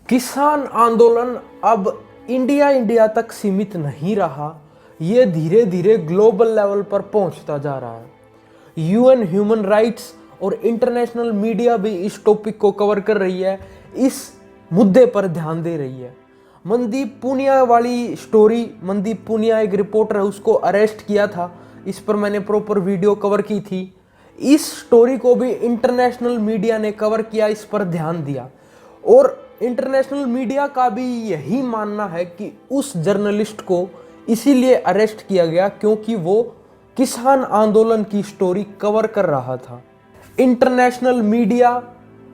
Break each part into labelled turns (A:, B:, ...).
A: किसान आंदोलन अब इंडिया तक सीमित नहीं रहा, ये धीरे धीरे ग्लोबल लेवल पर पहुंचता जा रहा है। यूएन ह्यूमन राइट्स और इंटरनेशनल मीडिया भी इस टॉपिक को कवर कर रही है, इस मुद्दे पर ध्यान दे रही है। मनदीप पुनिया वाली स्टोरी, मनदीप पुनिया एक रिपोर्टर है, उसको अरेस्ट किया था, इस पर मैंने प्रॉपर वीडियो कवर की थी। इस स्टोरी को भी इंटरनेशनल मीडिया ने कवर किया, इस पर ध्यान दिया और इंटरनेशनल मीडिया का भी यही मानना है कि उस जर्नलिस्ट को इसीलिए अरेस्ट किया गया क्योंकि वो किसान आंदोलन की स्टोरी कवर कर रहा था। इंटरनेशनल मीडिया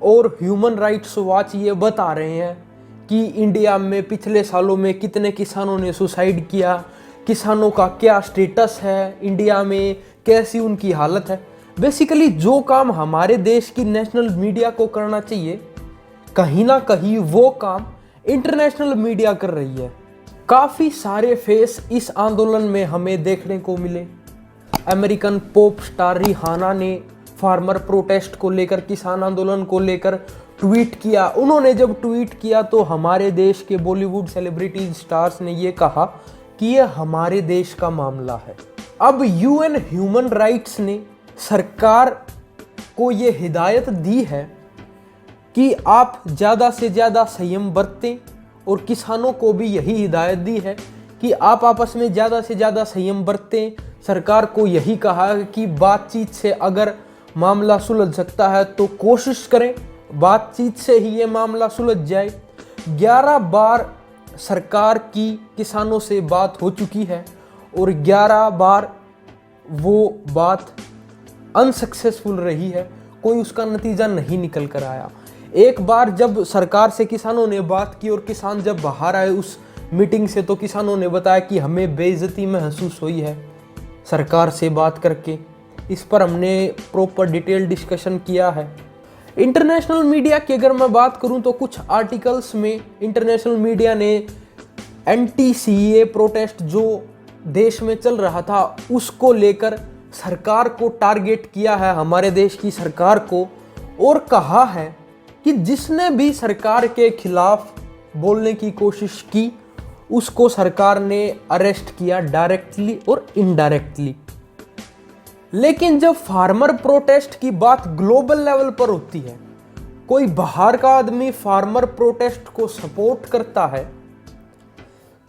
A: और ह्यूमन राइट्स वॉच ये बता रहे हैं कि इंडिया में पिछले सालों में कितने किसानों ने सुसाइड किया, किसानों का क्या स्टेटस है इंडिया में, कैसी उनकी हालत है। बेसिकली जो काम हमारे देश की नेशनल मीडिया को करना चाहिए, कहीं ना कहीं वो काम इंटरनेशनल मीडिया कर रही है। काफ़ी सारे फेस इस आंदोलन में हमें देखने को मिले। अमेरिकन पॉप स्टार रिहाना ने फार्मर प्रोटेस्ट को लेकर, किसान आंदोलन को लेकर ट्वीट किया। उन्होंने जब ट्वीट किया तो हमारे देश के बॉलीवुड सेलिब्रिटी स्टार्स ने ये कहा कि ये हमारे देश का मामला है। अब यूएन ह्यूमन राइट्स ने सरकार को ये हिदायत दी है कि आप ज़्यादा से ज़्यादा संयम बरतें और किसानों को भी यही हिदायत दी है कि आप आपस में ज़्यादा से ज़्यादा संयम बरतें। सरकार को यही कहा है कि बातचीत से अगर मामला सुलझ सकता है तो कोशिश करें, बातचीत से ही ये मामला सुलझ जाए। 11 बार सरकार की किसानों से बात हो चुकी है और 11 बार वो बात अनसक्सेसफुल रही है, कोई उसका नतीजा नहीं निकल कर आया। एक बार जब सरकार से किसानों ने बात की और किसान जब बाहर आए उस मीटिंग से, तो किसानों ने बताया कि हमें बेइज्जती महसूस हुई है सरकार से बात करके। इस पर हमने प्रॉपर डिटेल डिस्कशन किया है। इंटरनेशनल मीडिया की अगर मैं बात करूं तो कुछ आर्टिकल्स में इंटरनेशनल मीडिया ने एंटी सीए प्रोटेस्ट जो देश में चल रहा था उसको लेकर सरकार को टारगेट किया है, हमारे देश की सरकार को, और कहा है कि जिसने भी सरकार के खिलाफ बोलने की कोशिश की उसको सरकार ने अरेस्ट किया, डायरेक्टली और इनडायरेक्टली। लेकिन जब फार्मर प्रोटेस्ट की बात ग्लोबल लेवल पर होती है, कोई बाहर का आदमी फार्मर प्रोटेस्ट को सपोर्ट करता है,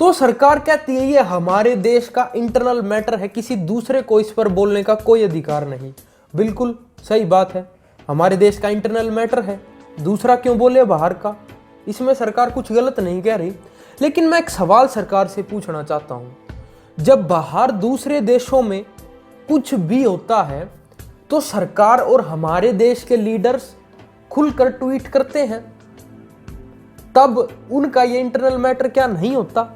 A: तो सरकार कहती है ये हमारे देश का इंटरनल मैटर है, किसी दूसरे को इस पर बोलने का कोई अधिकार नहीं। बिल्कुल सही बात है, हमारे देश का इंटरनल मैटर है, दूसरा क्यों बोले बाहर का, इसमें सरकार कुछ गलत नहीं कह रही। लेकिन मैं एक सवाल सरकार से पूछना चाहता हूं, जब बाहर दूसरे देशों में कुछ भी होता है तो सरकार और हमारे देश के लीडर्स खुलकर ट्वीट करते हैं, तब उनका ये इंटरनल मैटर क्या नहीं होता?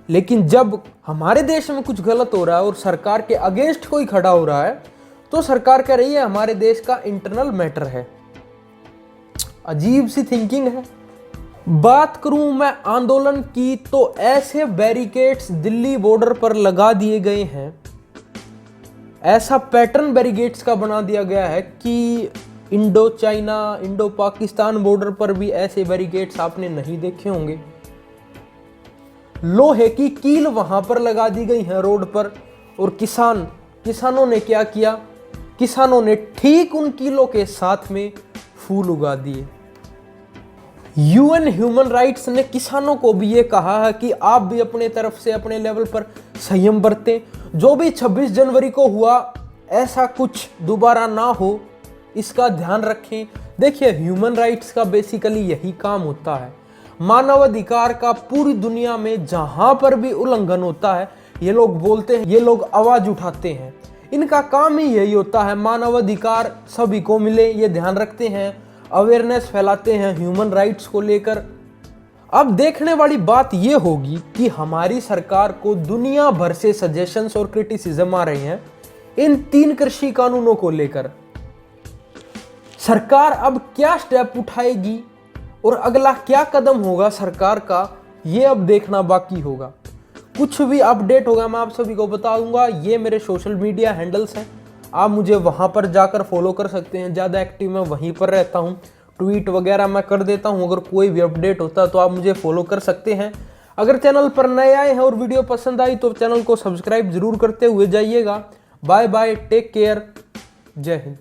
A: लेकिन जब हमारे देश में कुछ गलत हो रहा है और सरकार के अगेंस्ट कोई खड़ा हो रहा है तो सरकार कह रही है हमारे देश का इंटरनल मैटर है। अजीब सी थिंकिंग है। बात करूं मैं आंदोलन की तो ऐसे बैरिकेड्स दिल्ली बॉर्डर पर लगा दिए गए हैं, ऐसा पैटर्न बैरिकेड्स का बना दिया गया है कि Indo China, Indo Pakistan border पर भी ऐसे बैरिकेड्स आपने नहीं देखे होंगे। लोहे की कील वहां पर लगा दी गई है रोड पर, और किसानों ने क्या किया, किसानों ने ठीक उन कीलों के साथ में फूल उगा दिए। यूएन ह्यूमन राइट्स ने किसानों को भी ये कहा है कि आप भी अपने तरफ से अपने लेवल पर संयम बरतें, जो भी 26 जनवरी को हुआ ऐसा कुछ दोबारा ना हो, इसका ध्यान रखें। देखिए, ह्यूमन राइट्स का बेसिकली यही काम होता है, मानवाधिकार का पूरी दुनिया में जहां पर भी उल्लंघन होता है ये लोग बोलते हैं, ये लोग आवाज उठाते हैं, इनका काम ही यही होता है मानवाधिकार सभी को मिले, ये ध्यान रखते हैं, अवेयरनेस फैलाते हैं ह्यूमन राइट्स को लेकर। अब देखने वाली बात ये होगी कि हमारी सरकार को दुनिया भर से सजेशंस और क्रिटिसिज्म आ रहे हैं इन 3 कृषि कानूनों को लेकर। सरकार अब क्या स्टेप उठाएगी और अगला क्या कदम होगा सरकार का, ये अब देखना बाकी होगा। कुछ भी अपडेट होगा मैं आप सभी को बता दूंगा। ये मेरे सोशल मीडिया हैंडल्स हैं, आप मुझे वहाँ पर जाकर फॉलो कर सकते हैं, ज़्यादा एक्टिव मैं वहीं पर रहता हूँ। ट्वीट वगैरह मैं कर देता हूँ। अगर कोई भी अपडेट होता है तो आप मुझे फॉलो कर सकते हैं। अगर चैनल पर नए आए हैं और वीडियो पसंद आई तो चैनल को सब्सक्राइब जरूर करते हुए जाइएगा। बाय बाय, टेक केयर, जय हिंद।